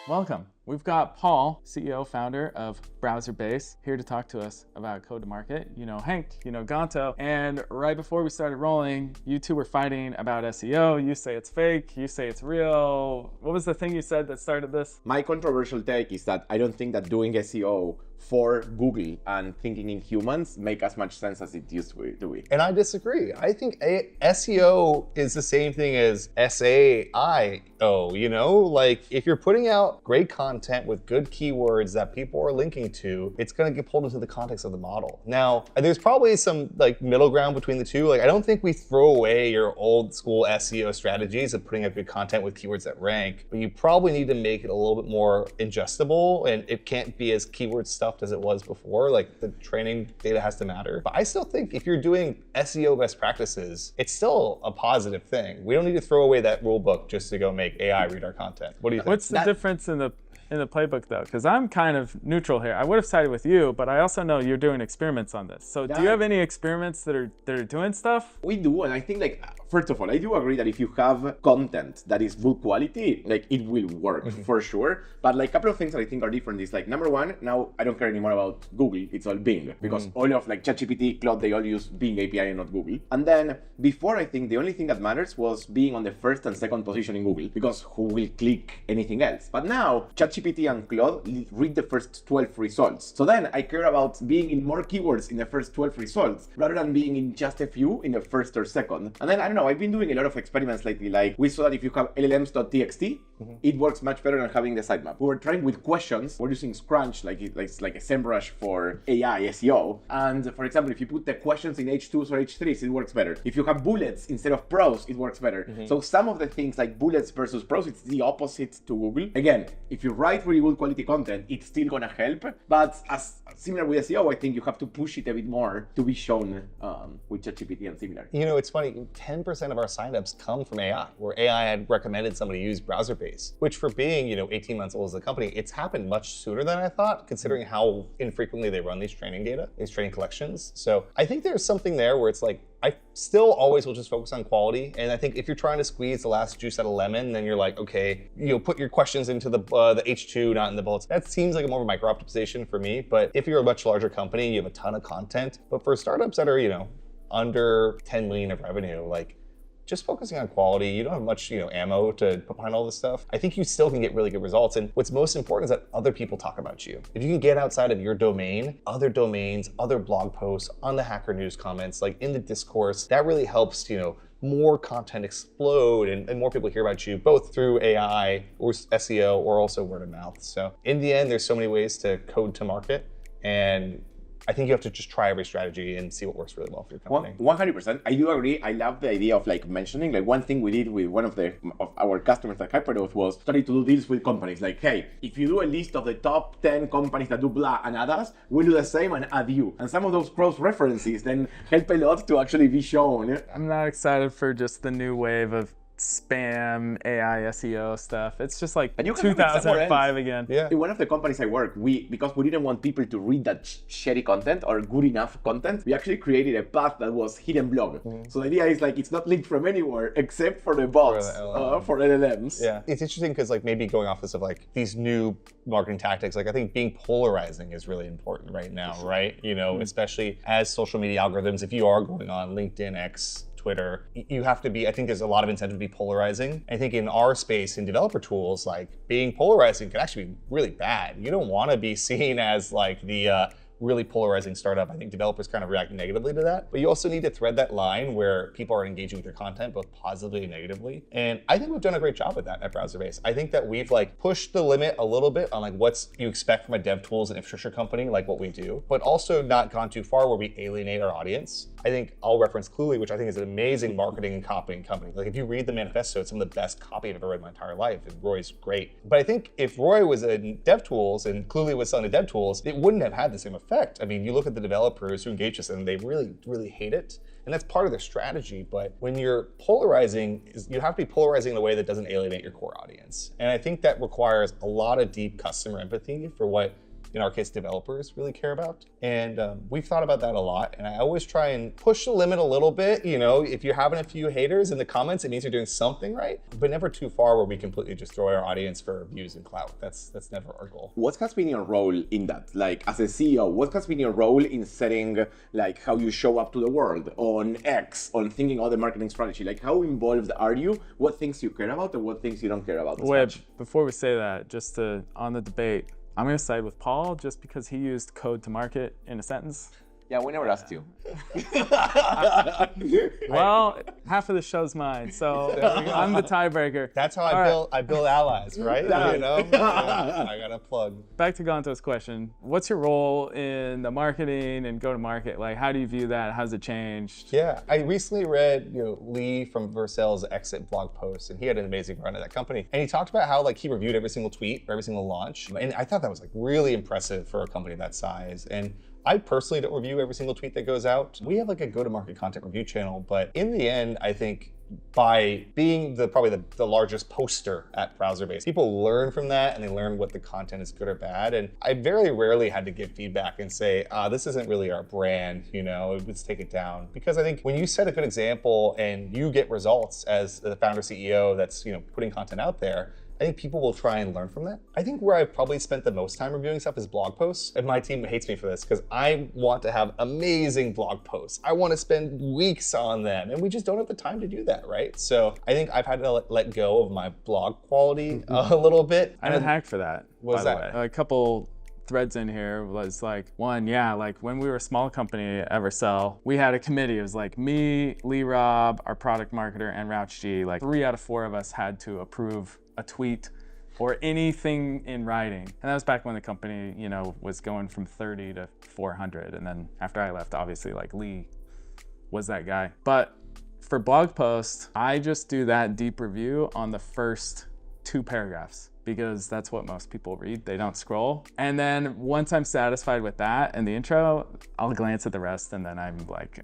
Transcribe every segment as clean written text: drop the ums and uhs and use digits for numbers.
Welcome. We've got Paul, CEO, founder of Browserbase, here to talk to us about code to market. You know Hank, you know Gonto, and right before we started rolling, you two were fighting about SEO. You say it's fake, you say it's real. What was the thing you said that started this? My controversial take is that I don't think that doing SEO for Google and thinking in humans make as much sense as it used to be. And I disagree. I think SEO is the same thing as SAIO, you know? Like, if you're putting out great content with good keywords that people are linking to, it's gonna get pulled into the context of the model. Now, there's probably some like middle ground between the two. Like, I don't think we throw away your old school SEO strategies of putting up good content with keywords that rank, but you probably need to make it a little bit more ingestible, and it can't be as keyword stuffed as it was before. Like, the training data has to matter. But I still think if you're doing SEO best practices, it's still a positive thing. We don't need to throw away that rule book just to go make AI read our content. What do you think? What's the difference in the playbook though? Because I'm kind of neutral here. I would have sided with you, but I also know you're doing experiments on this. So do you have any experiments that are doing stuff? We do, and I think, like, first of all, I do agree that if you have content that is good quality, like, it will work for sure. But like, a couple of things that I think are different is, like, number one, now I don't care anymore about Google, it's all Bing, because all of like ChatGPT, Claude, they all use Bing API and not Google. And then before, I think the only thing that matters was being on the first and second position in Google, because who will click anything else? But now ChatGPT and Claude read the first 12 results. So then I care about being in more keywords in the first 12 results rather than being in just a few in the first or second. And then I don't know, I've been doing a lot of experiments lately. Like, we saw that if you have llms.txt, it works much better than having the sitemap. We were trying with questions. We're using Scrunch, like it's like a SEMrush for AI SEO. And for example, if you put the questions in H2s or H3s, it works better. If you have bullets instead of prose, it works better. So some of the things like bullets versus prose, it's the opposite to Google. Again, if you write really good quality content, it's still gonna help. But as similar with SEO, I think you have to push it a bit more to be shown with ChatGPT and similar. You know, it's funny, 10% of our signups come from AI, where AI had recommended somebody use Browserbase, which for being, 18 months old as a company, it's happened much sooner than I thought, considering how infrequently they run these training data, these training collections. So I think there's something there where it's like, I still always will just focus on quality. And I think if you're trying to squeeze the last juice out of lemon, then you're like, okay, put your questions into the H2, not in the bullets. That seems like a more of a micro optimization for me. But if you're a much larger company, you have a ton of content. But for startups that are, under 10 million of revenue, like, just focusing on quality, you don't have much, ammo to put behind all this stuff. I think you still can get really good results. And what's most important is that other people talk about you. If you can get outside of your domain, other domains, other blog posts, on the Hacker News comments, like in the discourse, that really helps, more content explode and more people hear about you, both through AI or SEO or also word of mouth. So in the end, there's so many ways to code to market, and I think you have to just try every strategy and see what works really well for your company. 100%. I do agree. I love the idea of like mentioning, like, one thing we did with one of our customers at Hyperdose was starting to do deals with companies. Like, hey, if you do a list of the top 10 companies that do blah and add us, we'll do the same and add you. And some of those cross references then help a lot to actually be shown. I'm not excited for just the new wave of spam AI SEO stuff. It's just like 2005 again. Yeah. In one of the companies I work, because we didn't want people to read that shitty content or good enough content, we actually created a path that was hidden blog. So the idea is like, it's not linked from anywhere except for the bots for LLMs. Yeah, it's interesting because like maybe going off this of like these new marketing tactics, like I think being polarizing is really important right now, right? Especially as social media algorithms, if you are going on LinkedIn, X, Twitter, you have to be, I think there's a lot of incentive to be polarizing. I think in our space, in developer tools, like being polarizing can actually be really bad. You don't want to be seen as like the really polarizing startup. I think developers kind of react negatively to that. But you also need to thread that line where people are engaging with your content, both positively and negatively. And I think we've done a great job with that at Browserbase. I think that we've like pushed the limit a little bit on like what's you expect from a dev tools and infrastructure company, like what we do, but also not gone too far where we alienate our audience. I think I'll reference Cluely, which I think is an amazing marketing and copying company. Like if you read the manifesto, it's some of the best copy I've ever read in my entire life, and Roy's great. But I think if Roy was in dev tools and Cluely was selling to dev tools, it wouldn't have had the same effect. I mean, you look at the developers who engage us and they really, really hate it. And that's part of their strategy. But when you're polarizing, you have to be polarizing in a way that doesn't alienate your core audience. And I think that requires a lot of deep customer empathy for what in our case, developers really care about. And we've thought about that a lot. And I always try and push the limit a little bit. You know, if you're having a few haters in the comments, it means you're doing something right, but never too far where we completely destroy our audience for views and clout. That's never our goal. What has been your role in that? Like, as a CEO, what has been your role in setting, like, how you show up to the world on X, on thinking of the marketing strategy? Like, how involved are you? What things you care about and what things you don't care about as much? Before we say that, on the debate, I'm going to side with Paul just because he used code to market in a sentence. Yeah, we never asked you. Well, half of the show's mine, so I'm the tiebreaker. That's how I build allies, right? You know, I got a plug. Back to Ganto's question. What's your role in the marketing and go-to-market? Like, how do you view that? How's it changed? Yeah, I recently read, Lee from Vercel's exit blog post, and he had an amazing run at that company. And he talked about how he reviewed every single tweet for every single launch, and I thought that was really impressive for a company that size. And I personally don't review every single tweet that goes out. We have a go-to-market content review channel, but in the end, I think by being probably the largest poster at Browserbase, people learn from that and they learn what the content is good or bad. And I very rarely had to give feedback and say, this isn't really our brand, let's take it down. Because I think when you set a good example and you get results as the founder CEO that's putting content out there, I think people will try and learn from that. I think where I've probably spent the most time reviewing stuff is blog posts. And my team hates me for this because I want to have amazing blog posts. I want to spend weeks on them, and we just don't have the time to do that, right? So I think I've had to let go of my blog quality a little bit. I had a hack for that. What's that? A couple threads in here was when we were a small company at Vercel, we had a committee. It was me, Lee Rob, our product marketer, and Rouch G. 3 out of 4 of us had to approve a tweet or anything in writing. And that was back when the company, was going from 30 to 400. And then after I left, obviously Lee was that guy. But for blog posts, I just do that deep review on the first 2 paragraphs, because that's what most people read. They don't scroll. And then once I'm satisfied with that and the intro, I'll glance at the rest, and then I'm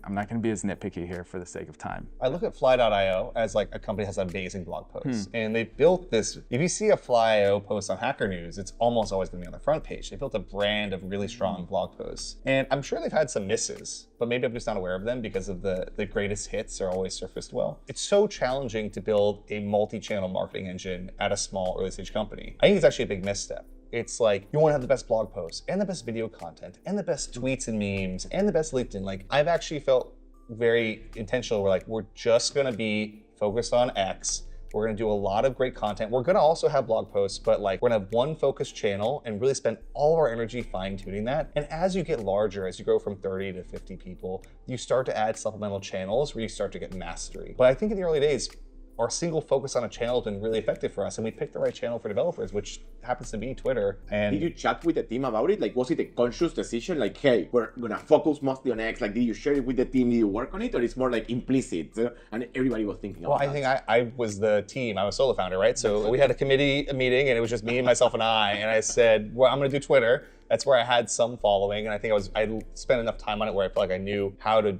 not gonna be as nitpicky here for the sake of time. I look at Fly.io as a company that has amazing blog posts. And they built this, if you see a Fly.io post on Hacker News, it's almost always gonna be on the front page. They built a brand of really strong blog posts. And I'm sure they've had some misses, but maybe I'm just not aware of them because of the greatest hits are always surfaced well. It's so challenging to build a multi-channel marketing engine at a small early stage company. I think it's actually a big misstep. It's you want to have the best blog posts and the best video content and the best tweets and memes and the best LinkedIn. I've actually felt very intentional. We're just going to be focused on X. We're going to do a lot of great content. We're going to also have blog posts, but we're going to have one focused channel and really spend all of our energy fine tuning that. And as you get larger, as you grow from 30 to 50 people, you start to add supplemental channels where you start to get mastery. But I think in the early days, our single focus on a channel has been really effective for us, and we picked the right channel for developers, which happens to be Twitter. And did you chat with the team about it? Was it a conscious decision? Hey, we're gonna focus mostly on X. Did you share it with the team? Did you work on it, or it's more implicit and everybody was thinking about it? Well, I think I was the team. I'm a solo founder, right? So we had a committee meeting, and it was just me and myself and I said, well, I'm gonna do Twitter. That's where I had some following, and I think I spent enough time on it where I felt I knew how to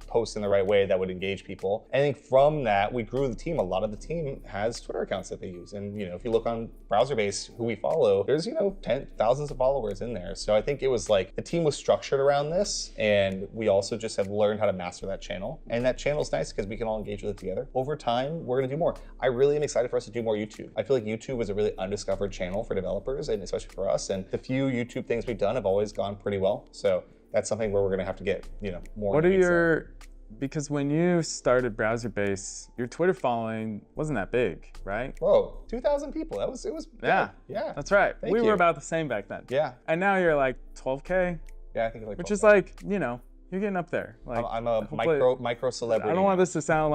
post in the right way that would engage people. I think from that, we grew the team. A lot of the team has Twitter accounts that they use. And if you look on Browserbase, who we follow, there's thousands of followers in there. So I think it was the team was structured around this, and we also just have learned how to master that channel. And that channel's nice because we can all engage with it together. Over time, we're gonna do more. I really am excited for us to do more YouTube. I feel like YouTube is a really undiscovered channel for developers, and especially for us. And the few YouTube things we've done have always gone pretty well. So that's something where we're gonna have to get more. What are because when you started Browserbase, your Twitter following wasn't that big, right? Whoa, 2,000 people. It was yeah, that's right. We were about the same back then. Yeah. And now you're 12K. Yeah, I think which is you're getting up there. I'm a micro celebrity. I don't want this to sound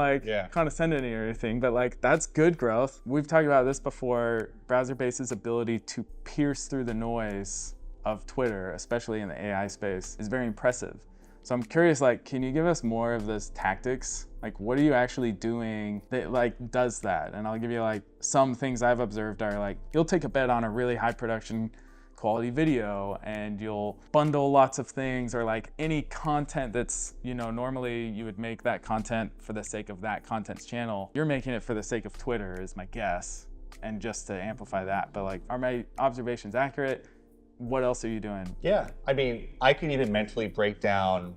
condescending or anything, but that's good growth. We've talked about this before. Browserbase's ability to pierce through the noise of Twitter, especially in the AI space, is very impressive. So I'm curious, can you give us more of those tactics? What are you actually doing that does that? And I'll give you some things I've observed are you'll take a bet on a really high production quality video, and you'll bundle lots of things, or any content that's, normally you would make that content for the sake of that content's channel. You're making it for the sake of Twitter is my guess, and just to amplify that. But are my observations accurate? what else are you doing? Yeah, I mean, I can even mentally break down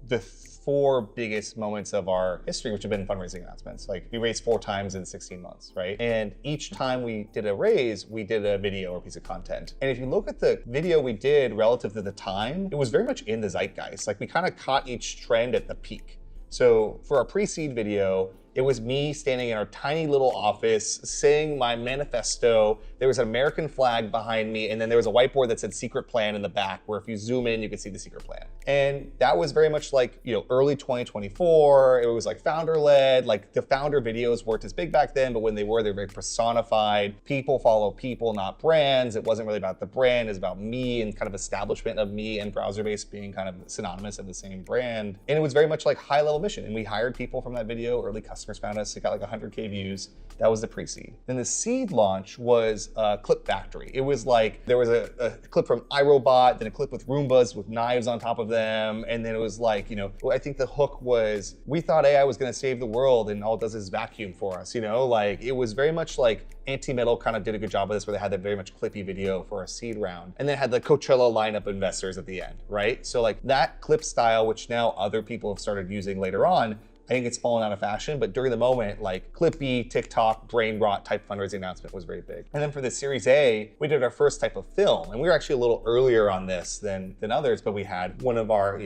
the 4 biggest moments of our history, which have been fundraising announcements. Like, we raised 4 times in 16 months, right? And each time we did a raise, we did a video or piece of content. And if you look at the video we did relative to the time, it was very much in the zeitgeist. Like, we kind of caught each trend at the peak. So for our pre-seed video, it was me standing in our tiny little office saying my manifesto. There was an American flag behind me, and then there was a whiteboard that said secret plan in the back, where if you zoom in, you could see the secret plan. And that was very much like, early 2024. It was like founder-led. Like, the founder videos weren't as big back then, but when they were very personified. People follow people, not brands. It wasn't really about the brand. It was about me and kind of establishment of me and Browserbase being kind of synonymous of the same brand. And it was very much like high-level mission. And we hired people from that video, early customers found us. It got like 100K views. That was the pre-seed. Then the seed launch was a clip factory. It was like, there was a clip from iRobot, then a clip with Roombas with knives on top of them. And then it was like, I think the hook was, we thought AI was gonna save the world and all it does is vacuum for us, Like, it was very much like Anti-Metal kind of did a good job of this, where they had that very much clippy video for a seed round. And then had the Coachella lineup investors at the end, right? So like that clip style, which now other people have started using later on, I think it's fallen out of fashion, but during the moment, like clippy, TikTok, brain rot type fundraising announcement was very big. And then for the Series A, we did our first type of film. And we were actually a little earlier on this than others, but we had one of our,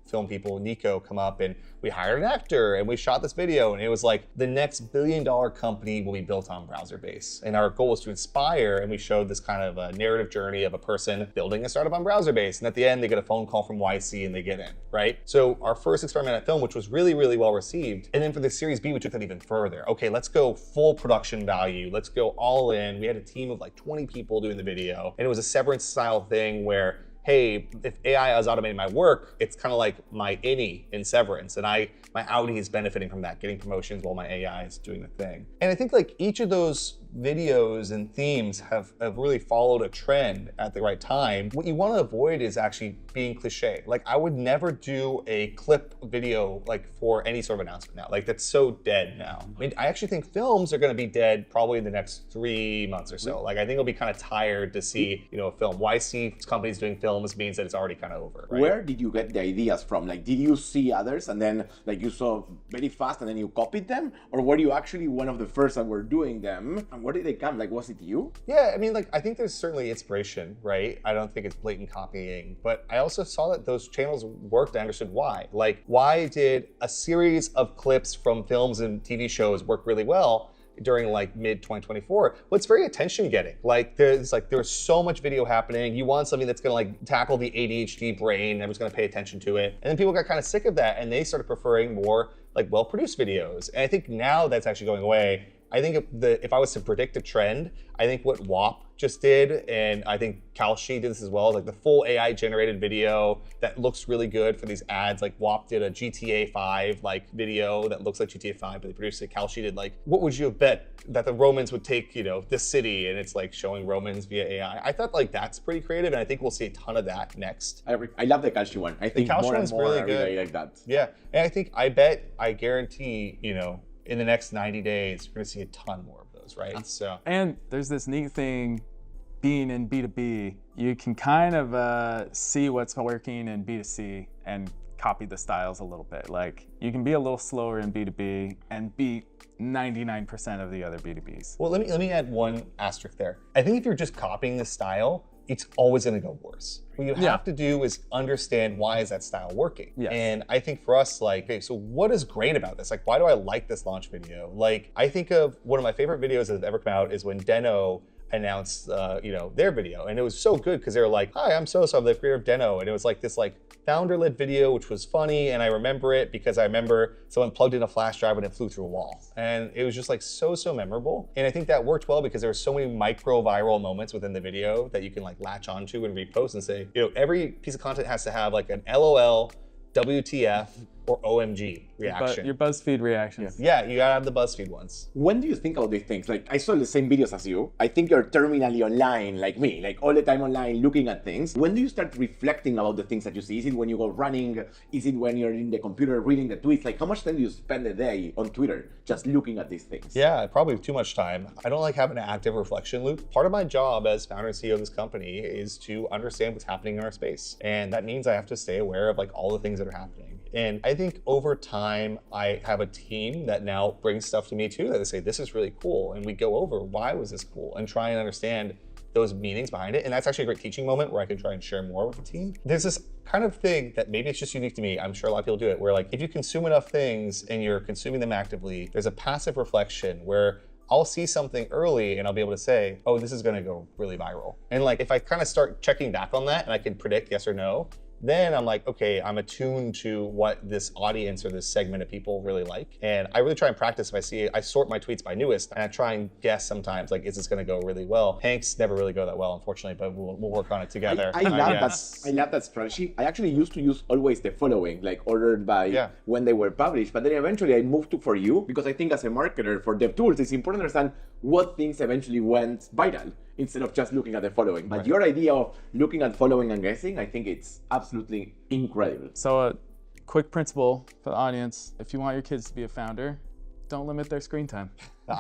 film people, Nico, come up, and we hired an actor and we shot this video, and it was like the next billion-dollar company will be built on Browserbase. And our goal was to inspire, and we showed this kind of a narrative journey of a person building a startup on Browserbase. And at the end, they get a phone call from YC and they get in, right? So our first experimental film, which was really, really well received. And then for the Series B, we took that even further. Okay, let's go full production value. Let's go all in. We had a team of like 20 people doing the video. And it was a Severance style thing where, hey, if AI has automated my work, it's kind of like my innie in Severance, and my outie is benefiting from that, getting promotions while my AI is doing the thing. And I think like each of those videos and themes have really followed a trend at the right time. What you want to avoid is actually being cliche. Like, I would never do a clip video like for any sort of announcement now. Like, that's so dead now. I mean, I actually think films are going to be dead probably in the next 3 months or so. Like, I think I'll be kind of tired to see, a film. YC companies doing films means that it's already kind of over, right? Where did you get the ideas from? Like, did you see others and then like you saw very fast and then you copied them? Or were you actually one of the first that were doing them? And where did they come? Like, was it you? Yeah, I mean, like, I think there's certainly inspiration, right? I don't think it's blatant copying, but I also saw that those channels worked. I understood why. Like, why did a series of clips from films and TV shows work really well during like mid 2024? Well, it's very attention getting. Like, there's so much video happening. You want something that's gonna like tackle the ADHD brain, everyone's gonna pay attention to it. And then people got kind of sick of that, and they started preferring more like well-produced videos. And I think now that's actually going away. I think if I was to predict a trend, I think what WAP just did, and I think Kalshi did this as well, like the full AI generated video that looks really good for these ads. Like, WAP did a GTA 5 like video that looks like GTA 5, but they produced it. Kalshi did like, what would you have bet that the Romans would take, this city, and it's like showing Romans via AI. I thought like that's pretty creative, and I think we'll see a ton of that next. I love the Kalshi one. I think the Kalshi more and one's more really I good. really like that. Yeah, and I guarantee, in the next 90 days, you're gonna see a ton more of those, right? So, and there's this neat thing, being in B2B, you can kind of see what's working in B2C and copy the styles a little bit. Like, you can be a little slower in B2B and beat 99% of the other B2Bs. Well, let me add one asterisk there. I think if you're just copying the style, it's always going to go worse. What you have to do is understand, why is that style working? Yes. And I think for us, like, okay, so what is great about this? Like, why do I like this launch video? Like, I think of one of my favorite videos that have ever come out is when Deno announced, their video, and it was so good because they were like, "Hi, I'm so-so, I'm the creator of Deno," and it was like this like founder-led video, which was funny, and I remember it because I remember someone plugged in a flash drive and it flew through a wall, and it was just like so memorable. And I think that worked well because there were so many micro viral moments within the video that you can like latch onto and repost and say, every piece of content has to have like an LOL, WTF, or OMG reaction. Your BuzzFeed reactions. Yeah, you gotta have the BuzzFeed ones. When do you think about these things? Like, I saw the same videos as you. I think you're terminally online, like me, like all the time online looking at things. When do you start reflecting about the things that you see? Is it when you go running? Is it when you're in the computer reading the tweets? Like, how much time do you spend a day on Twitter just looking at these things? Yeah, probably too much time. I don't like having an active reflection loop. Part of my job as founder and CEO of this company is to understand what's happening in our space. And that means I have to stay aware of like all the things that are happening. And I think over time, I have a team that now brings stuff to me too, that they say, this is really cool. And we go over, why was this cool? And try and understand those meanings behind it. And that's actually a great teaching moment where I can try and share more with the team. There's this kind of thing that maybe it's just unique to me. I'm sure a lot of people do it, where like, if you consume enough things and you're consuming them actively, there's a passive reflection where I'll see something early and I'll be able to say, oh, this is gonna go really viral. And like, if I kind of start checking back on that and I can predict yes or no, then I'm like, okay, I'm attuned to what this audience or this segment of people really like. And I really try and practice. If I see it, I sort my tweets by newest, and I try and guess sometimes, like, is this gonna go really well? Hanks never really go that well, unfortunately, but we'll work on it together. I love that strategy. I actually used to use always the following, like ordered by when they were published, but then eventually I moved to For You, because I think as a marketer for dev tools, it's important to understand what things eventually went viral, instead of just looking at the following. But your idea of looking at following and guessing, I think it's absolutely incredible. So a quick principle for the audience: if you want your kids to be a founder, don't limit their screen time. The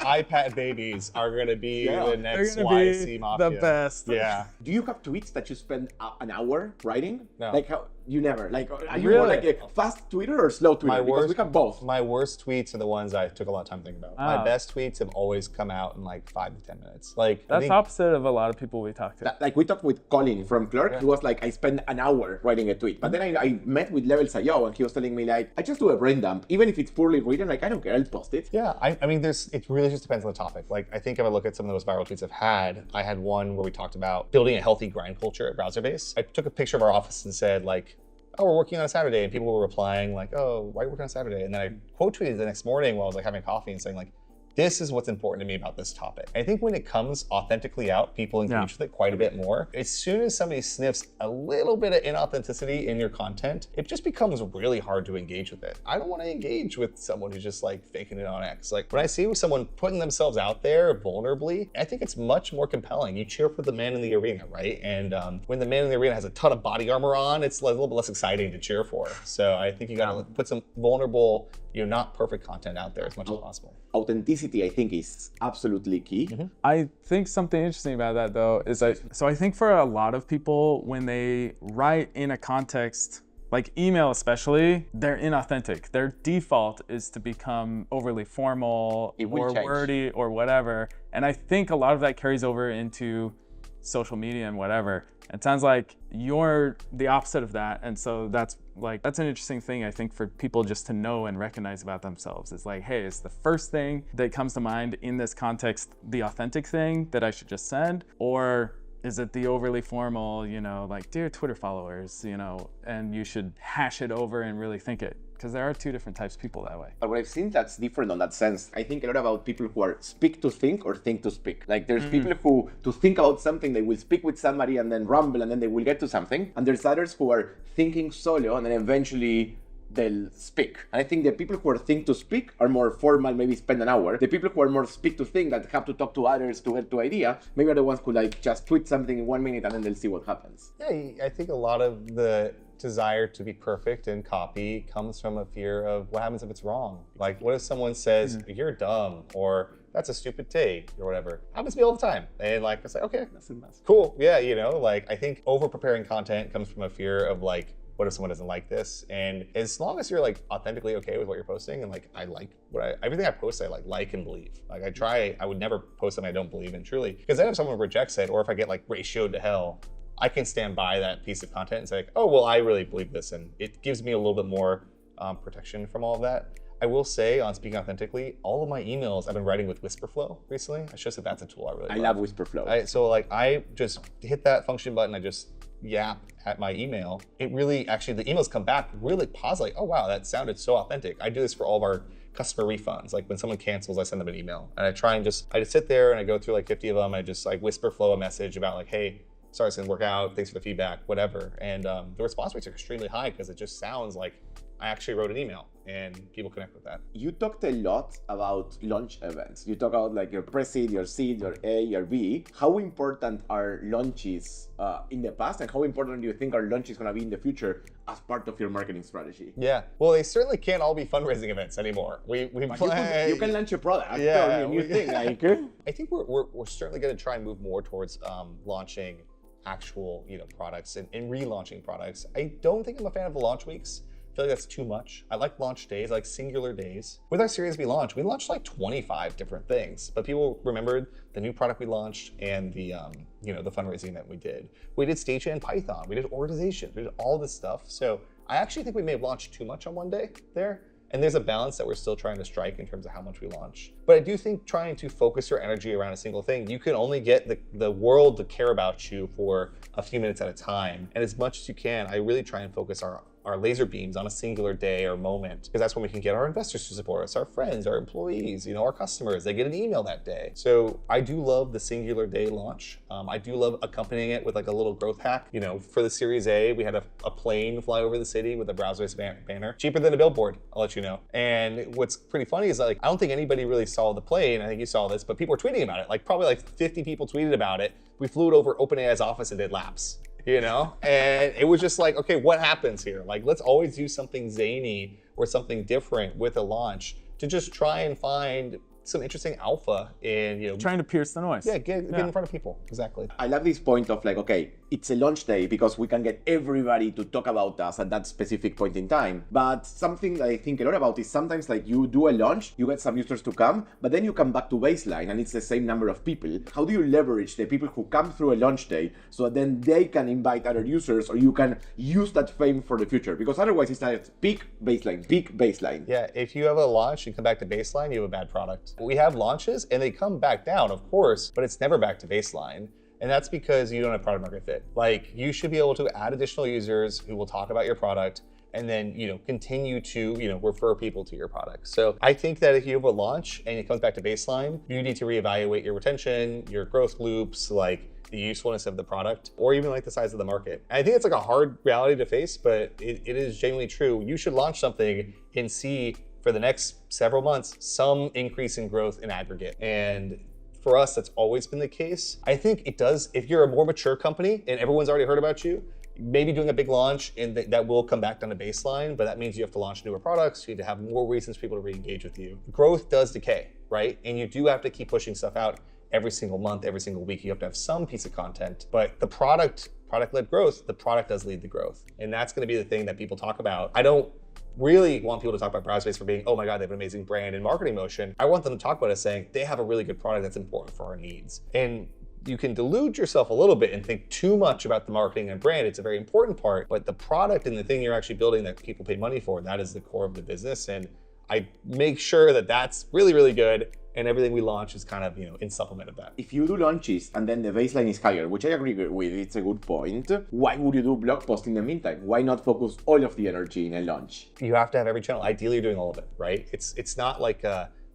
iPad babies are gonna be the next YC Mafia. The best. Yeah. Do you have tweets that you spend an hour writing? No. Like how you never? Like are you more like a fast tweeter or slow tweeter? Because we have both. My worst tweets are the ones I took a lot of time thinking about. My best tweets have always come out in like 5 to 10 minutes. Like that's opposite of a lot of people we talk to. Like we talked with Colin from Clerk. He was like, I spend an hour writing a tweet, but then I met with Levels IO and he was telling me like, I just do a brain dump, even if it's poorly written. Like I don't care, I'll post it. Yeah, I mean, it really just depends on the topic. Like, I think if I look at some of the most viral tweets I've had, I had one where we talked about building a healthy grind culture at Browserbase. I took a picture of our office and said like, oh, we're working on a Saturday, and people were replying like, oh, why are you working on a Saturday? And then I quote tweeted the next morning while I was like having coffee and saying like, this is what's important to me about this topic. I think when it comes authentically out, people engage with it quite a bit more. As soon as somebody sniffs a little bit of inauthenticity in your content, it just becomes really hard to engage with it. I don't want to engage with someone who's just like faking it on X. Like when I see someone putting themselves out there vulnerably, I think it's much more compelling. You cheer for the man in the arena, right? And when the man in the arena has a ton of body armor on, it's a little bit less exciting to cheer for. So I think you gotta put some vulnerable, not perfect content out there as much as possible. Authenticity, I think, is absolutely key. I think something interesting about that though is so I think for a lot of people, when they write in a context, like email especially, they're inauthentic. Their default is to become overly formal or wordy or whatever. And I think a lot of that carries over into social media and whatever. It sounds like you're the opposite of that. And so that's an interesting thing, I think, for people just to know and recognize about themselves. It's like, hey, is the first thing that comes to mind in this context the authentic thing that I should just send? Or is it the overly formal, like, dear Twitter followers, and you should hash it over and really think it? Because there are two different types of people that way. But what I've seen that's different on that sense, I think a lot about people who are speak to think or think to speak. Like there's people who, to think about something, they will speak with somebody and then rumble and then they will get to something. And there's others who are thinking solo and then eventually they'll speak. And I think the people who are think to speak are more formal, maybe spend an hour. The people who are more speak to think, that have to talk to others to get to idea, maybe are the ones who like just tweet something in 1 minute and then they'll see what happens. Yeah, I think a lot of the desire to be perfect in copy comes from a fear of what happens if it's wrong. Like, what if someone says, you're dumb, or that's a stupid take, or whatever. Happens to me all the time. And like, I say, okay, that's cool. Yeah, I think over preparing content comes from a fear of like, what if someone doesn't like this? And as long as you're like authentically okay with what you're posting, and like, I like everything I post, I like and believe. Like I would never post something I don't believe in truly. Because then if someone rejects it, or if I get like ratioed to hell, I can stand by that piece of content and say, oh, well, I really believe this. And it gives me a little bit more protection from all of that. I will say, on speaking authentically, all of my emails I've been writing with Whisperflow recently. I should say that's a tool I really love. I love Whisperflow. So like, I just hit that function button, I just yap at my email. It really, actually, the emails come back really positive. Like, oh wow, that sounded so authentic. I do this for all of our customer refunds. Like when someone cancels, I send them an email. And I just sit there and I go through like 50 of them. I just like Whisperflow a message about like, hey, sorry, it's gonna work out, thanks for the feedback, whatever. And the response rates are extremely high because it just sounds like I actually wrote an email and people connect with that. You talked a lot about launch events. You talk about like your pre-seed, your seed, your A, your B. How important are launches in the past, and how important do you think are launches going to be in the future as part of your marketing strategy? Yeah, well, they certainly can't all be fundraising events anymore. We play. You can launch a product. Yeah, a new thing. Like, I think we're certainly going to try and move more towards launching actual products and relaunching products. I don't think I'm a fan of the launch weeks. I feel like that's too much. I like launch days, I like singular days. With our Series B launch, we launched like 25 different things, but people remembered the new product we launched and the the fundraising event we did. We did stagehand Python, we did organization, we did all this stuff. So I actually think we may have launched too much on one day there. And there's a balance that we're still trying to strike in terms of how much we launch. But I do think trying to focus your energy around a single thing, you can only get the world to care about you for a few minutes at a time. And as much as you can, I really try and focus our laser beams on a singular day or moment, because that's when we can get our investors to support us, our friends, our employees, our customers, they get an email that day. So I do love the singular day launch. I do love accompanying it with like a little growth hack. For the Series A, we had a plane fly over the city with a Browserbase banner, cheaper than a billboard, I'll let you know. And what's pretty funny is like, I don't think anybody really saw the plane. I think you saw this, but people were tweeting about it. Like probably like 50 people tweeted about it. We flew it over OpenAI's office and did laps. And it was just like, okay, what happens here? Like, let's always do something zany or something different with a launch to just try and find some interesting alpha in, trying to pierce the noise. Yeah, get in front of people. Exactly. I love this point of like, okay, it's a launch day because we can get everybody to talk about us at that specific point in time. But something that I think a lot about is sometimes like you do a launch, you get some users to come, but then you come back to baseline and it's the same number of people. How do you leverage the people who come through a launch day so that then they can invite other users, or you can use that fame for the future? Because otherwise it's like peak baseline. Yeah, if you have a launch and come back to baseline, you have a bad product. We have launches and they come back down, of course, but it's never back to baseline. And that's because you don't have product market fit. Like, you should be able to add additional users who will talk about your product and then, continue to, refer people to your product. So I think that if you have a launch and it comes back to baseline, you need to reevaluate your retention, your growth loops, like the usefulness of the product, or even like the size of the market. And I think it's like a hard reality to face, but it is genuinely true. You should launch something and see for the next several months some increase in growth in aggregate. And for us, that's always been the case. I think it does, if you're a more mature company and everyone's already heard about you, maybe doing a big launch and that will come back down to baseline, but that means you have to launch newer products. You need to have more reasons for people to re-engage with you. Growth does decay, right? And you do have to keep pushing stuff out every single month, every single week. You have to have some piece of content, but the product-led growth, the product does lead the growth. And that's gonna be the thing that people talk about. I don't really want people to talk about Browserbase for being, oh my God, they have an amazing brand and marketing motion. I want them to talk about it saying they have a really good product that's important for our needs. And you can delude yourself a little bit and think too much about the marketing and brand. It's a very important part, but the product and the thing you're actually building that people pay money for, that is the core of the business. And I make sure that that's really, really good. And everything we launch is kind of, in supplement of that. If you do launches and then the baseline is higher, which I agree with, it's a good point, why would you do blog posts in the meantime? Why not focus all of the energy in a launch? You have to have every channel. Ideally, you're doing all of it, right? It's not like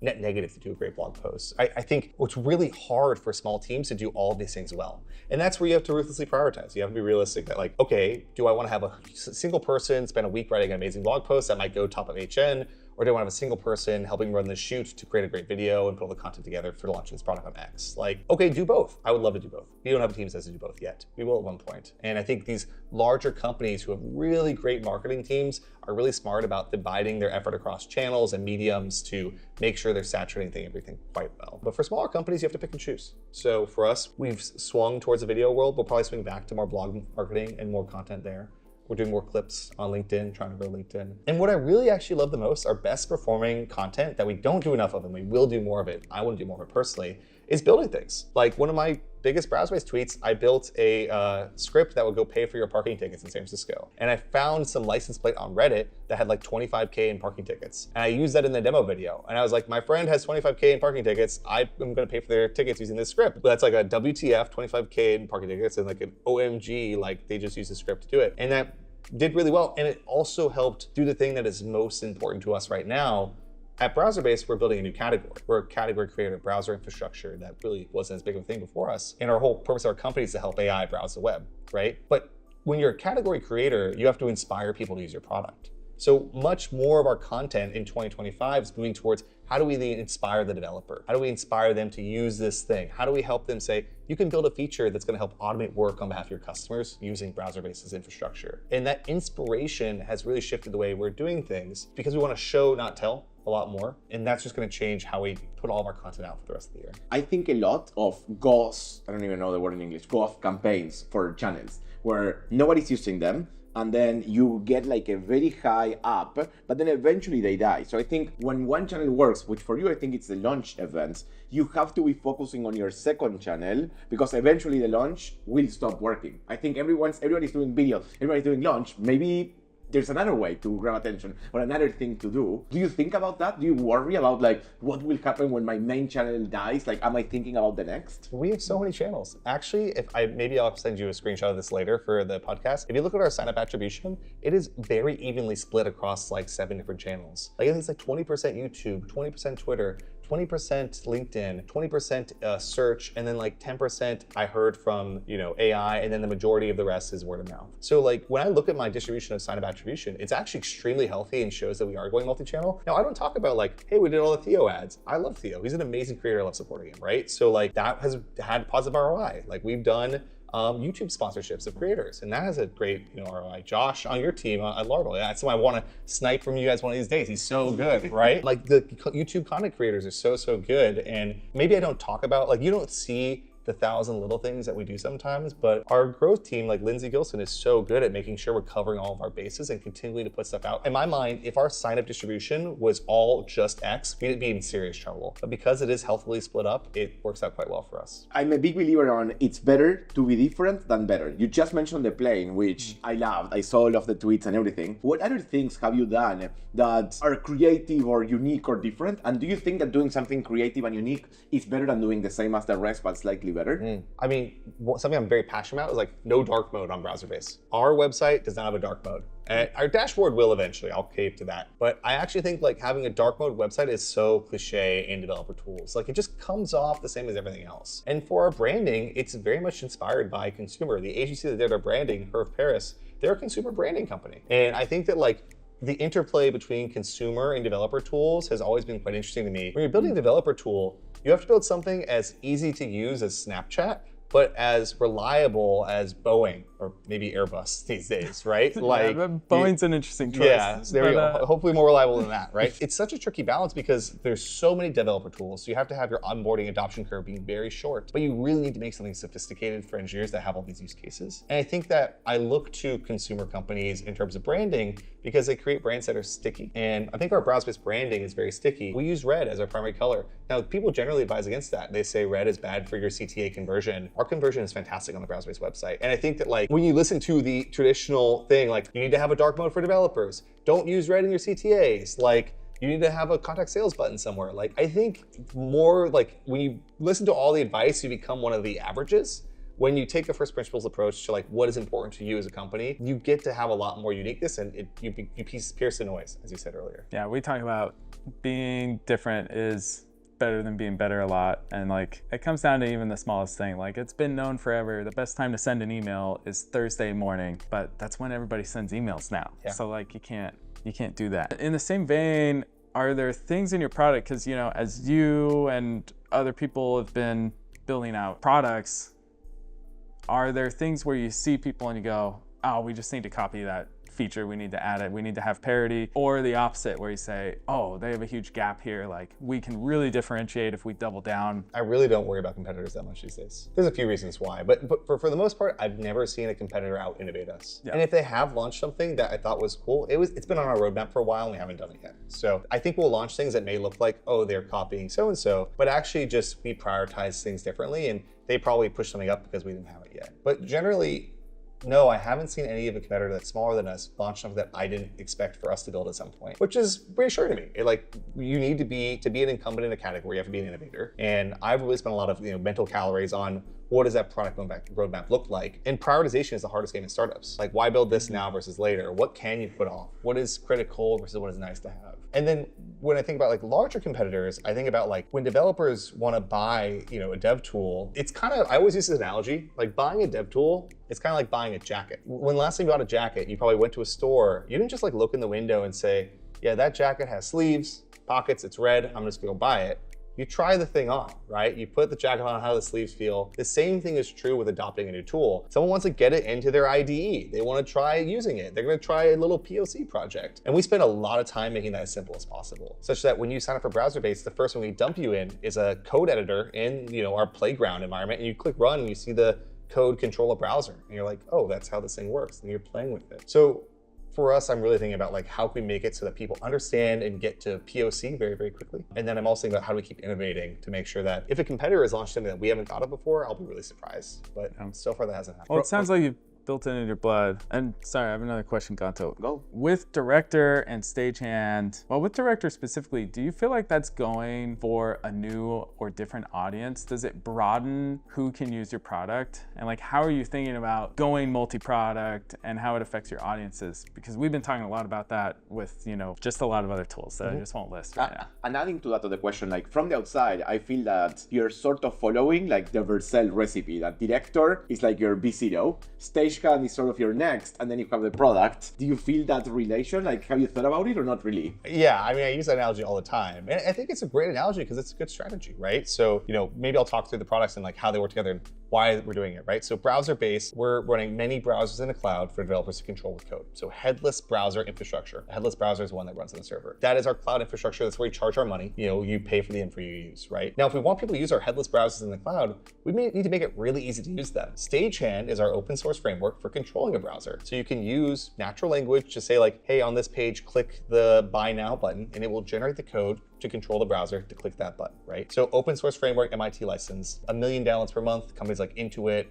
net negative to do a great blog post. I think it's really hard for small teams to do all of these things well. And that's where you have to ruthlessly prioritize. You have to be realistic that like, okay, do I want to have a single person spend a week writing an amazing blog post that might go top of HN? Or do I want to have a single person helping run the shoot to create a great video and put all the content together for launching this product on X? Like, okay, do both. I would love to do both. We don't have a team that says to do both yet. We will at one point. And I think these larger companies who have really great marketing teams are really smart about dividing their effort across channels and mediums to make sure they're saturating everything quite well. But for smaller companies, you have to pick and choose. So for us, we've swung towards the video world. We'll probably swing back to more blog marketing and more content there. We're doing more clips on LinkedIn, trying to grow LinkedIn. And what I really actually love the most, our best performing content that we don't do enough of, and we will do more of it, I want to do more of it personally, is building things. Like one of my biggest Browserbase tweets, I built a script that would go pay for your parking tickets in San Francisco. And I found some license plate on Reddit that had like 25K in parking tickets. And I used that in the demo video. And I was like, my friend has 25K in parking tickets. I'm gonna pay for their tickets using this script. But that's like a WTF, 25K in parking tickets, and like an OMG, like they just used the script to do it. And that did really well. And it also helped do the thing that is most important to us right now, At Browserbase, we're building a new category. We're a category creator, browser infrastructure that really wasn't as big of a thing before us. And our whole purpose of our company is to help AI browse the web, right? But when you're a category creator, you have to inspire people to use your product. So much more of our content in 2025 is moving towards how do we inspire the developer? How do we inspire them to use this thing? How do we help them say, you can build a feature that's gonna help automate work on behalf of your customers using Browserbase's infrastructure? And that inspiration has really shifted the way we're doing things because we wanna show, not tell, a lot more. And that's just gonna change how we put all of our content out for the rest of the year. I think a lot of GOS, I don't even know the word in English, GOS campaigns for channels where nobody's using them, and then you get like a very high up, but then eventually they die. So I think when one channel works, which for you, I think it's the launch events, you have to be focusing on your second channel because eventually the launch will stop working. I think everybody's doing video, everybody's doing launch. Maybe there's another way to grab attention or another thing to do. Do you think about that? Do you worry about like what will happen when my main channel dies? Like, am I thinking about the next? We have so many channels. Actually, maybe I'll send you a screenshot of this later for the podcast. If you look at our sign-up attribution, it is very evenly split across like 7 different channels. Like I think it's like 20% YouTube, 20% Twitter, 20% LinkedIn, 20% search, and then like 10% I heard from AI, and then the majority of the rest is word of mouth. So like when I look at my distribution of sign-up attribution, it's actually extremely healthy and shows that we are going multi-channel. Now I don't talk about like, hey, we did all the Theo ads. I love Theo. He's an amazing creator. I love supporting him, right? So like that has had positive ROI. Like we've done YouTube sponsorships of creators, and that has a great ROI. Josh on your team at Larval, that's why I want to snipe from you guys one of these days. He's so good, right? Like the YouTube content creators are so good, and maybe I don't talk about, like you don't see the 1,000 little things that we do sometimes, but our growth team, like Lindsay Gilson, is so good at making sure we're covering all of our bases and continuing to put stuff out. In my mind, if our sign-up distribution was all just X, we'd be in serious trouble. But because it is healthily split up, it works out quite well for us. I'm a big believer on it's better to be different than better. You just mentioned the plane, which I loved. I saw all of the tweets and everything. What other things have you done that are creative or unique or different? And do you think that doing something creative and unique is better than doing the same as the rest, but slightly better? I mean, something I'm very passionate about is like no dark mode on Browserbase. Our website does not have a dark mode. And our dashboard will eventually, I'll cave to that. But I actually think like having a dark mode website is so cliche in developer tools. Like it just comes off the same as everything else. And for our branding, it's very much inspired by consumer. The agency that did our branding, Herve Paris, they're a consumer branding company. And I think that like the interplay between consumer and developer tools has always been quite interesting to me. When you're building a developer tool, you have to build something as easy to use as Snapchat, but as reliable as Boeing or maybe Airbus these days, right? Like Boeing's an interesting choice. Yeah, there we go. Hopefully more reliable than that, right? It's such a tricky balance because there's so many developer tools. So you have to have your onboarding adoption curve being very short, but you really need to make something sophisticated for engineers that have all these use cases. And I think that I look to consumer companies in terms of branding because they create brands that are sticky. And I think our browser-based branding is very sticky. We use red as our primary color. Now, people generally advise against that. They say red is bad for your CTA conversion. Our conversion is fantastic on the browser-based website. And I think that like when you listen to the traditional thing, like you need to have a dark mode for developers, don't use red in your CTAs, like you need to have a contact sales button somewhere. Like I think more like when you listen to all the advice, you become one of the averages. When you take a first principles approach to like what is important to you as a company, you get to have a lot more uniqueness and you pierce the noise, as you said earlier. Yeah, we talk about being different is better than being better a lot. And like, it comes down to even the smallest thing. Like it's been known forever, the best time to send an email is Thursday morning, but that's when everybody sends emails now. Yeah. So like you can't do that. In the same vein, are there things in your product, because as you and other people have been building out products, are there things where you see people and you go, oh, we just need to copy that feature, we need to add it, we need to have parity? Or the opposite, where you say, oh, they have a huge gap here, like we can really differentiate if we double down? I really don't worry about competitors that much these days. There's a few reasons why, but for the most part, I've never seen a competitor out innovate us. Yeah. And if they have launched something that I thought was cool, it's been on our roadmap for a while and we haven't done it yet. So I think we'll launch things that may look like, oh, they're copying so-and-so, but actually just we prioritize things differently, and they probably push something up because we didn't have it yet. But generally, No, I haven't seen any of a competitor that's smaller than us launch something that I didn't expect for us to build at some point, which is reassuring to me. You need to be an incumbent in a category, you have to be an innovator. And I've really spent a lot of mental calories on what does that product roadmap look like? And prioritization is the hardest game in startups. Like, why build this now versus later? What can you put off? What is critical versus what is nice to have? And then when I think about larger competitors, I think about when developers want to buy, a dev tool, it's I always use this analogy, like buying a dev tool, it's kind of like buying a jacket. When last time you bought a jacket, you probably went to a store, you didn't just look in the window and say, yeah, that jacket has sleeves, pockets, it's red, I'm just gonna go buy it. You try the thing on, right? You put the jacket on, how the sleeves feel. The same thing is true with adopting a new tool. Someone wants to get it into their IDE. They want to try using it. They're going to try a little POC project. And we spend a lot of time making that as simple as possible, such that when you sign up for Browserbase, the first one we dump you in is a code editor in our playground environment, and you click run and you see the code control a browser. And you're like, oh, that's how this thing works. And you're playing with it. So for us, I'm really thinking about how can we make it so that people understand and get to POC very, very quickly. And then I'm also thinking about how do we keep innovating to make sure that if a competitor has launched something that we haven't thought of before, I'll be really surprised. But so far that hasn't happened. Well, it sounds like you've built it in your blood. And sorry, I have another question, Ganto. Go. With Director and Stagehand, well, with Director specifically, do you feel like that's going for a new or different audience? Does it broaden who can use your product? And how are you thinking about going multi-product and how it affects your audiences? Because we've been talking a lot about that with, just a lot of other tools that I just won't list right now. And adding to that to the question, from the outside, I feel that you're sort of following the Vercel recipe, that Director is your B0, Stagehand is sort of your next, and then you have the product. Do you feel that relation? Have you thought about it or not really? Yeah, I use that analogy all the time. And I think it's a great analogy because it's a good strategy, right? So, maybe I'll talk through the products and how they work together and why we're doing it, right? So Browserbase, we're running many browsers in the cloud for developers to control with code. So headless browser infrastructure. A headless browser is one that runs on the server. That is our cloud infrastructure. That's where we charge our money. You pay for the infra you use, right? Now, if we want people to use our headless browsers in the cloud, we may need to make it really easy to use them. Stagehand is our open source framework for controlling a browser. So you can use natural language to say hey, on this page, click the buy now button, and it will generate the code to control the browser to click that button, right? So open source framework, MIT license, 1 million downloads per month. Companies like Intuit,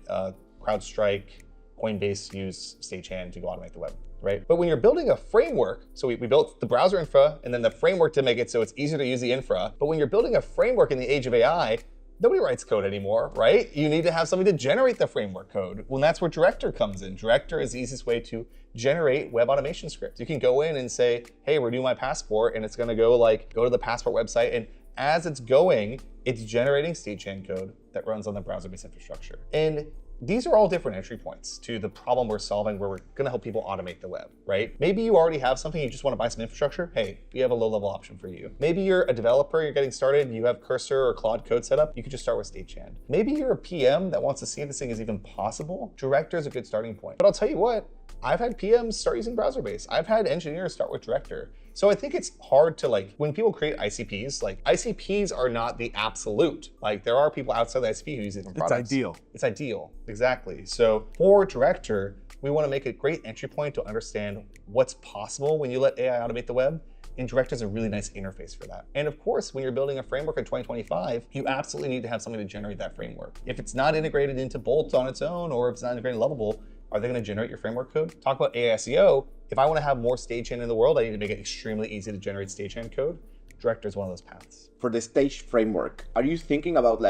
CrowdStrike, Coinbase use Stagehand to go automate the web, right? But when you're building a framework, so we built the browser infra and then the framework to make it so it's easier to use the infra. But when you're building a framework in the age of AI, nobody writes code anymore, right? You need to have something to generate the framework code. Well, that's where Director comes in. Director is the easiest way to generate web automation scripts. You can go in and say, hey, renew my passport, and it's gonna go go to the passport website, and as it's going, it's generating Stagehand code that runs on the Browserbase infrastructure. And these are all different entry points to the problem we're solving where we're gonna help people automate the web, right? Maybe you already have something, you just wanna buy some infrastructure. Hey, we have a low-level option for you. Maybe you're a developer, you're getting started, you have Cursor or Claude Code set up, you could just start with Stagehand. Maybe you're a PM that wants to see if this thing is even possible. Director is a good starting point. But I'll tell you what, I've had PMs start using Browserbase. I've had engineers start with Director. So I think it's hard to when people create ICPs, ICPs are not the absolute. There are people outside the ICP who use different products. It's ideal. It's ideal, exactly. So for Director, we want to make a great entry point to understand what's possible when you let AI automate the web. And Director is a really nice interface for that. And of course, when you're building a framework in 2025, you absolutely need to have something to generate that framework. If it's not integrated into Bolt on its own, or if it's not integrated in Lovable, are they going to generate your framework code? Talk about AI SEO. If I want to have more Stagehand in the world, I need to make it extremely easy to generate Stagehand code. Director is one of those paths. For the Stage framework, are you thinking about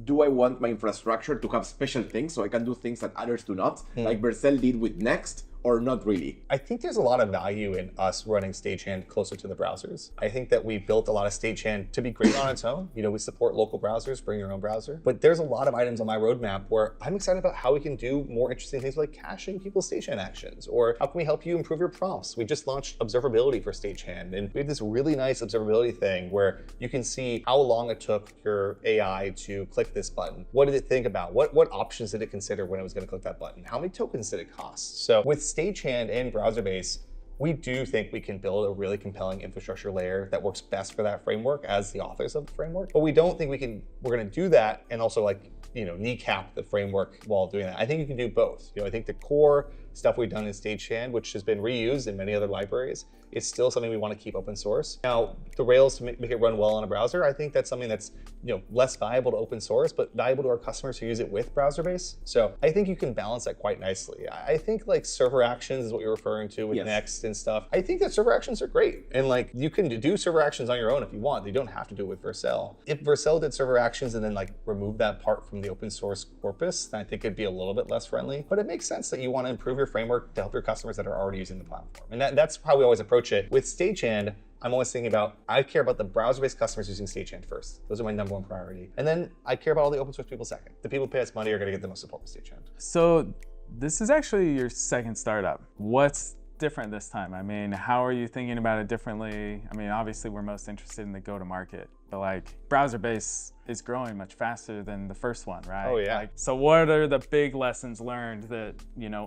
do I want my infrastructure to have special things so I can do things that others do not, like Vercel did with Next? Or not really? I think there's a lot of value in us running Stagehand closer to the browsers. I think that we built a lot of Stagehand to be great on its own. We support local browsers, bring your own browser. But there's a lot of items on my roadmap where I'm excited about how we can do more interesting things like caching people's Stagehand actions, or how can we help you improve your prompts? We just launched observability for Stagehand, and we have this really nice observability thing where you can see how long it took your AI to click this button. What did it think about? What options did it consider when it was going to click that button? How many tokens did it cost? So with Stagehand and Browserbase, we do think we can build a really compelling infrastructure layer that works best for that framework as the authors of the framework. But we don't think we're going to do that and also kneecap the framework while doing that. I think you can do both. I think the core stuff we've done in Stagehand, which has been reused in many other libraries. It's still something we want to keep open source. Now, the Rails to make it run well on a browser, I think that's something that's less valuable to open source, but valuable to our customers who use it with Browserbase. So I think you can balance that quite nicely. I think like server actions is what you're referring to with Next and stuff. I think that server actions are great. And like you can do server actions on your own if you want. You don't have to do it with Vercel. If Vercel did server actions and then like remove that part from the open source corpus, then I think it'd be a little bit less friendly. But it makes sense that you want to improve your framework to help your customers that are already using the platform. And that's how we always approach it. With Stagehand, I'm always thinking about, I care about the browser-based customers using Stagehand first. Those are my number one priority. And then I care about all the open source people second. The people who pay us money are going to get the most support with Stagehand. So this is actually your second startup. What's different this time? I mean, how are you thinking about it differently? I mean, obviously we're most interested in the go-to-market, but like Browserbase is growing much faster than the first one, right? Oh yeah. Like, so what are the big lessons learned that,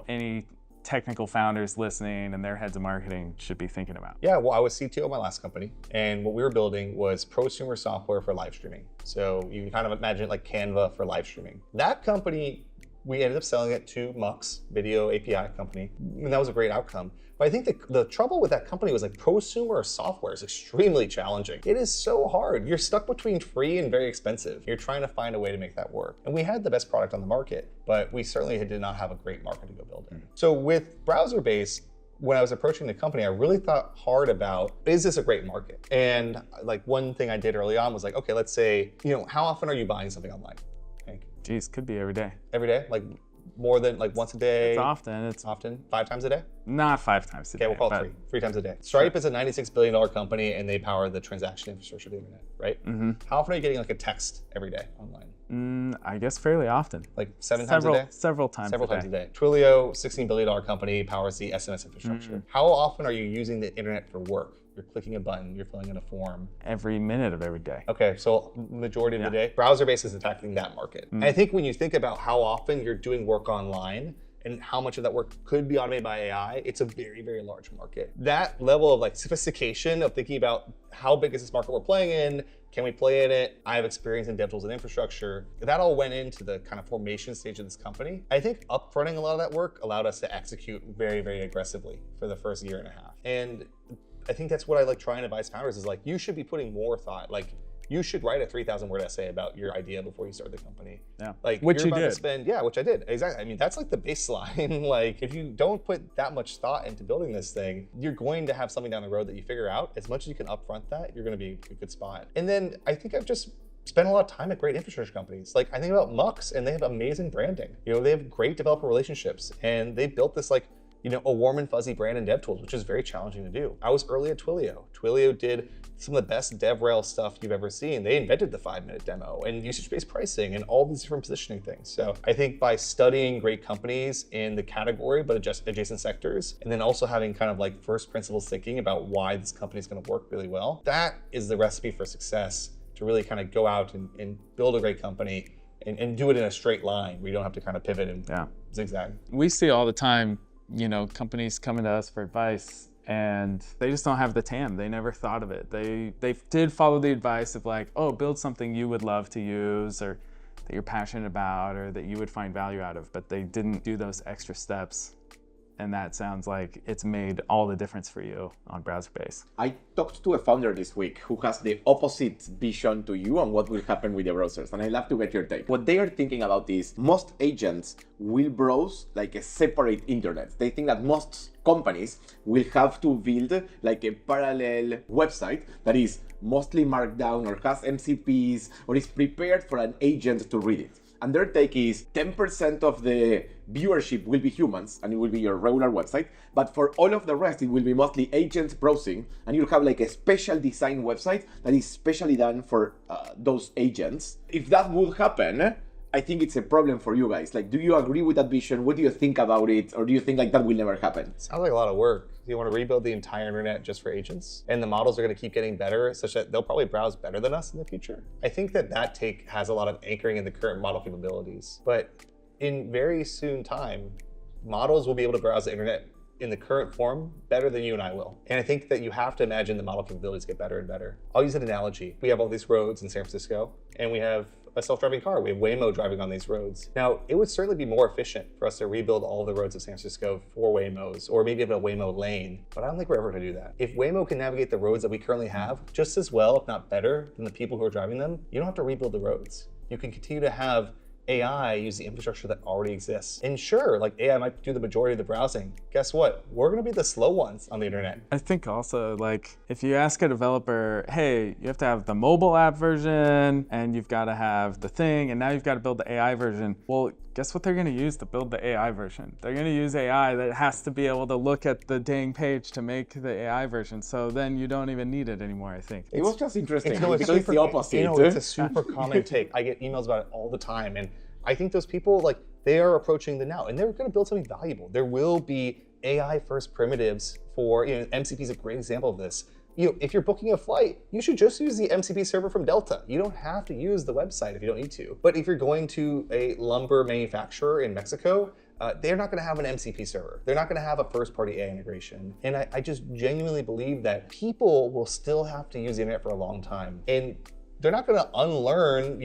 any technical founders listening and their heads of marketing should be thinking about? Yeah, well, I was CTO of my last company, and what we were building was prosumer software for live streaming. So you can kind of imagine it like Canva for live streaming. That company, we ended up selling it to Mux, video API company, and that was a great outcome. But I think the trouble with that company was like prosumer software is extremely challenging. It is so hard. You're stuck between free and very expensive. You're trying to find a way to make that work. And we had the best product on the market, but we certainly did not have a great market to go build it. So with Browserbase, when I was approaching the company, I really thought hard about, is this a great market? And like one thing I did early on was like, okay, let's say, how often are you buying something online? Geez, could be every day. Every day? Like more than like once a day? It's often. It's often? 5 times a day? Not 5 times a day. Okay, we'll call it 3. 3 times a day. Stripe is a $96 billion company and they power the transaction infrastructure of the internet, right? Mm-hmm. How often are you getting like a text every day online? I guess fairly often. Like several times a day? Several times a day. Twilio, $16 billion company, powers the SMS infrastructure. How often are you using the internet for work? You're clicking a button, you're filling in a form. Every minute of every day. Okay, so majority of the day. Browserbase is attacking that market. And I think when you think about how often you're doing work online and how much of that work could be automated by AI, it's a very, very large market. That level of like sophistication of thinking about how big is this market we're playing in, can we play in it? I have experience in dev tools and infrastructure. That all went into the kind of formation stage of this company. I think upfronting a lot of that work allowed us to execute very, very aggressively for the first year and a half. And I think that's what I like trying to advise founders is like, you should be putting more thought. Like, you should write a 3,000 word essay about your idea before you start the company. Yeah. Like, which you're you about did. to spend, yeah, which I did. Exactly. I mean, that's like the baseline. Like, if you don't put that much thought into building this thing, you're going to have something down the road that you figure out. As much as you can upfront that, you're going to be in a good spot. And then I think I've just spent a lot of time at great infrastructure companies. Like, I think about Mux, and they have amazing branding. They have great developer relationships, and they built this like, a warm and fuzzy brand in DevTools, which is very challenging to do. I was early at Twilio. Twilio did some of the best DevRel stuff you've ever seen. They invented the 5-minute demo and usage-based pricing and all these different positioning things. So I think by studying great companies in the category, but adjacent sectors, and then also having kind of like first principles thinking about why this company is gonna work really well, that is the recipe for success to really kind of go out and build a great company and do it in a straight line where you don't have to kind of pivot and zigzag. We see all the time, companies coming to us for advice and they just don't have the TAM. They never thought of it. They did follow the advice of like, oh, build something you would love to use or that you're passionate about or that you would find value out of, but they didn't do those extra steps. And that sounds like it's made all the difference for you on Browserbase. I talked to a founder this week who has the opposite vision to you on what will happen with the browsers, and I'd love to get your take. What they are thinking about is most agents will browse like a separate internet. They think that most companies will have to build like a parallel website that is mostly markdown or has MCPs or is prepared for an agent to read it. And their take is 10% of the viewership will be humans and it will be your regular website, but for all of the rest it will be mostly agents browsing, and you'll have like a special design website that is specially done for those agents. If that would happen, I think it's a problem for you guys. Like, do you agree with that vision? What do you think about it? Or do you think like that will never happen? Sounds like a lot of work. You want to rebuild the entire internet just for agents? And the models are going to keep getting better such that they'll probably browse better than us in the future. I think that take has a lot of anchoring in the current model capabilities. But in very soon time, models will be able to browse the internet in the current form better than you and I will. And I think that you have to imagine the model capabilities get better and better. I'll use an analogy. We have all these roads in San Francisco, and we have a self-driving car. We have Waymo driving on these roads. Now, it would certainly be more efficient for us to rebuild all the roads of San Francisco for Waymos, or maybe have a Waymo lane, but I don't think we're ever gonna do that. If Waymo can navigate the roads that we currently have just as well, if not better, than the people who are driving them, you don't have to rebuild the roads. You can continue to have AI use the infrastructure that already exists. And sure, like AI might do the majority of the browsing. Guess what? We're gonna be the slow ones on the internet. I think also, like, if you ask a developer, hey, you have to have the mobile app version and you've got to have the thing, and now you've got to build the AI version. Well, guess what they're going to use to build the AI version? They're going to use AI that has to be able to look at the dang page to make the AI version. So then you don't even need it anymore, I think. It was just interesting It's because it's the opposite. It's a super common take. I get emails about it all the time. And I think those people, like, they are approaching the now and they're going to build something valuable. There will be AI first primitives for, MCP is a great example of this. If you're booking a flight, you should just use the MCP server from Delta. You don't have to use the website if you don't need to. But if you're going to a lumber manufacturer in Mexico, they're not going to have an MCP server. They're not going to have a first-party AI integration. And I just genuinely believe that people will still have to use the internet for a long time. And they're not going to unlearn,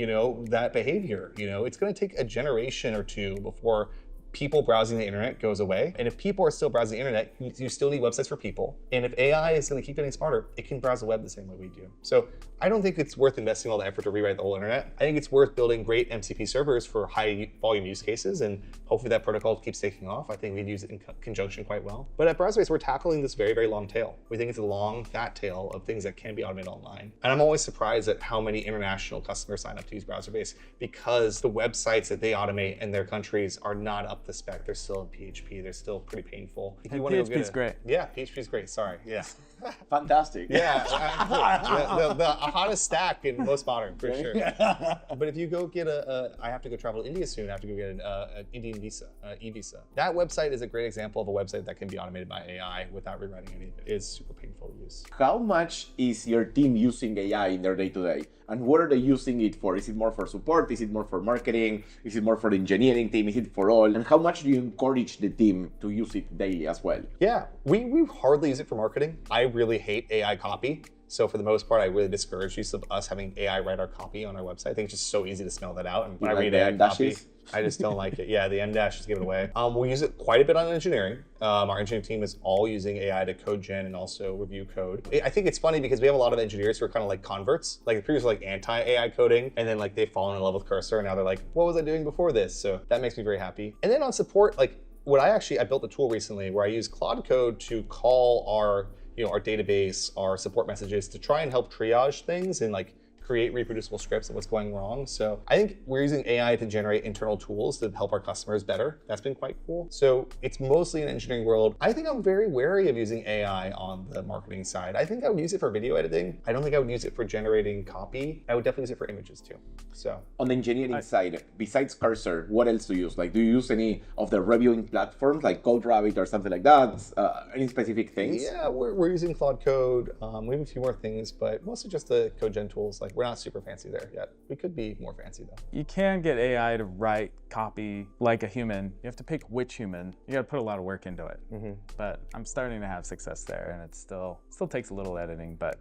that behavior. It's going to take a generation or two before people browsing the internet goes away. And if people are still browsing the internet, you still need websites for people. And if AI is going to keep getting smarter, it can browse the web the same way we do. So I don't think it's worth investing all the effort to rewrite the whole internet. I think it's worth building great MCP servers for high volume use cases, and hopefully that protocol keeps taking off. I think we'd use it in conjunction quite well. But at Browserbase, we're tackling this very, very long tail. We think it's a long, fat tail of things that can be automated online. And I'm always surprised at how many international customers sign up to use Browserbase, because the websites that they automate in their countries are not up to spec. They're still in PHP. They're still pretty painful. If you want to PHP's great. Yeah, PHP's great. Sorry. Yeah. Fantastic. Yeah. The hottest stack in most modern, for sure. But if you go get I have to go travel to India soon. I have to go get an Indian visa, e-visa. That website is a great example of a website that can be automated by AI without rewriting any of it. It's super painful to use. How much is your team using AI in their day-to-day? And what are they using it for? Is it more for support? Is it more for marketing? Is it more for the engineering team? Is it for all? And how much do you encourage the team to use it daily as well? Yeah, we hardly use it for marketing. I really hate AI copy. So for the most part, I really discourage use of us having AI write our copy on our website. I think it's just so easy to smell that out. And when I read AI copy, I just don't like it. Yeah, the M dash is give it away. We use it quite a bit on engineering. Our engineering team is all using AI to code gen and also review code. I think it's funny because we have a lot of engineers who are kind of like converts. Like the previous were like anti-AI coding, and then like they've fallen in love with Cursor, and now they're like, what was I doing before this? So that makes me very happy. And then on support, like I built a tool recently where I use Claude Code to call our database, our support messages, to try and help triage things and like create reproducible scripts of what's going wrong. So I think we're using AI to generate internal tools to help our customers better. That's been quite cool. So it's mostly an engineering world. I think I'm very wary of using AI on the marketing side. I think I would use it for video editing. I don't think I would use it for generating copy. I would definitely use it for images too. So on the engineering side, besides Cursor, what else do you use? Like, do you use any of the reviewing platforms like CodeRabbit or something like that? Any specific things? Yeah, we're using Claude Code. We have a few more things, but mostly just the code gen tools. Like, we're not super fancy there yet. We could be more fancy though. You can get AI to write copy like a human. You have to pick which human. You got to put a lot of work into it. But I'm starting to have success there, and it still takes a little editing. But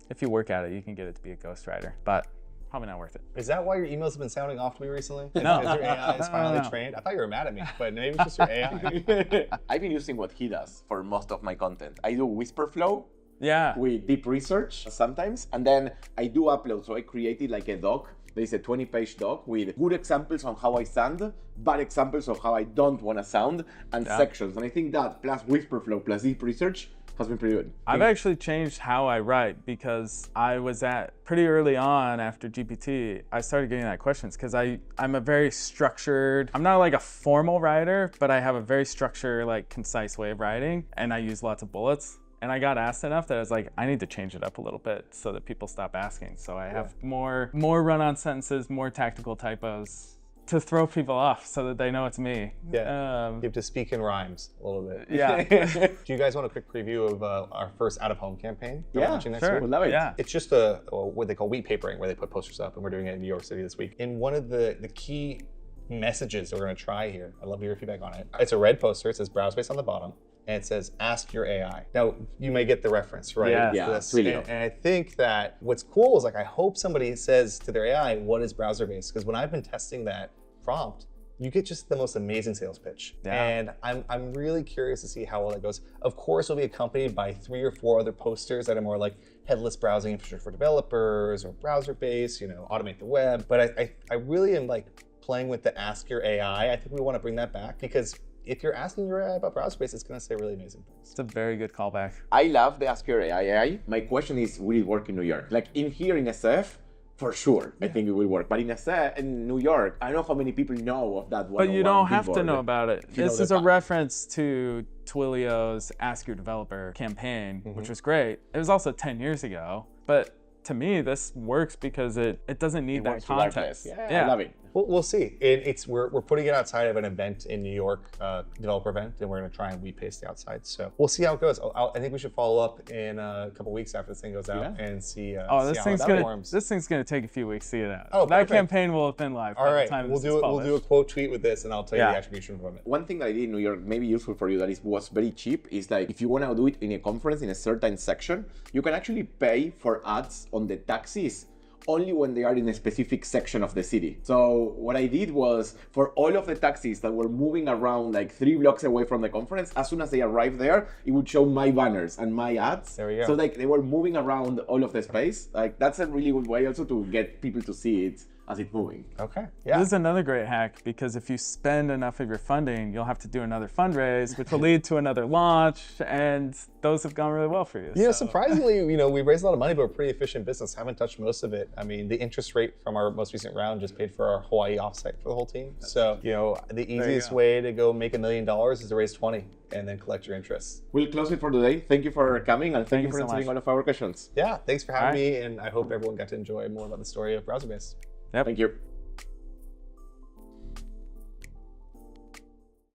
if you work at it, you can get it to be a ghostwriter. But probably not worth it. Is that why your emails have been sounding off to me recently? No. Is your AI is finally trained? I thought you were mad at me, but maybe it's just your AI. I've been using what he does for most of my content. I do Whisperflow. Yeah. With deep research sometimes. And then I do upload. So I created like a doc. There's a 20-page doc with good examples on how I sound, bad examples of how I don't want to sound, and sections. And I think that plus Whisperflow plus deep research has been pretty good. I've actually changed how I write because I was pretty early on after GPT, I started getting that questions because I'm a very structured, I'm not like a formal writer, but I have a very structured, like concise way of writing, and I use lots of bullets. And I got asked enough that I was like, I need to change it up a little bit so that people stop asking. So I have more run-on sentences, more tactical typos to throw people off so that they know it's me. Yeah, you have to speak in rhymes a little bit. Yeah. Do you guys want a quick preview of our first out-of-home campaign? Yeah, sure. We'd love it. Yeah. It's just what they call wheat papering, where they put posters up, and we're doing it in New York City this week. And one of the key messages that we're going to try here, I'd love to hear your feedback on it. It's a red poster. It says Browserbase on the bottom. and it says, ask your AI. Now, you may get the reference, right? Yes. Yeah, This. it's really And I think that what's cool is like, I hope somebody says to their AI, what is Browserbase? Because when I've been testing that prompt, you get just the most amazing sales pitch. Yeah. And I'm really curious to see how well that goes. Of course, it'll be accompanied by 3 or 4 other posters that are more like headless browsing infrastructure for developers or browser-based, automate the web. But I really am like playing with the ask your AI. I think we want to bring that back because if you're asking your AI about Browserbase, it's going to say really amazing things. It's a very good callback. I love the Ask Your AI. My question is, will it work in New York? Like in here in SF, for sure, I think it will work. But in New York, I don't know how many people know of that one. But you don't have to know about it. You know This is the a reference to Twilio's Ask Your Developer campaign, which was great. It was also 10 years ago. But to me, this works because it doesn't need that works regardless. context. Yeah, I love it. We'll see. We're putting it outside of an event in New York, developer event, and we're going to try and paste the outside. So we'll see how it goes. I think we should follow up in a couple weeks after this thing goes out and see. Oh, see how it performs. this thing's gonna take a few weeks to get out. Oh, that perfect. campaign will have been live by All the right, time we'll this is do a published. quote tweet with this, and I'll tell you the attribution from it. One thing that I did in New York, maybe useful for you, that was very cheap, is like if you want to do it in a conference in a certain section, you can actually pay for ads on the taxis only when they are in a specific section of the city. So what I did was, for all of the taxis that were moving around like 3 blocks away from the conference, as soon as they arrived there, it would show my banners and my ads. There we go. So like they were moving around all of the space. Like that's a really good way also to get people to see it as it's moving. Okay. Yeah. This is another great hack because if you spend enough of your funding, you'll have to do another fundraise, which will lead to another launch, and those have gone really well for you. So. Surprisingly, we raised a lot of money, but we're a pretty efficient business. Haven't touched most of it. I mean, the interest rate from our most recent round just paid for our Hawaii offsite for the whole team. So, the easiest way to go make $1 million is to raise 20 and then collect your interest. We'll close it for today. Thank you for coming and thank you for so answering much. all of our questions. Yeah, thanks for having me, and I hope everyone got to enjoy more about the story of Browserbase. Yep. Thank you.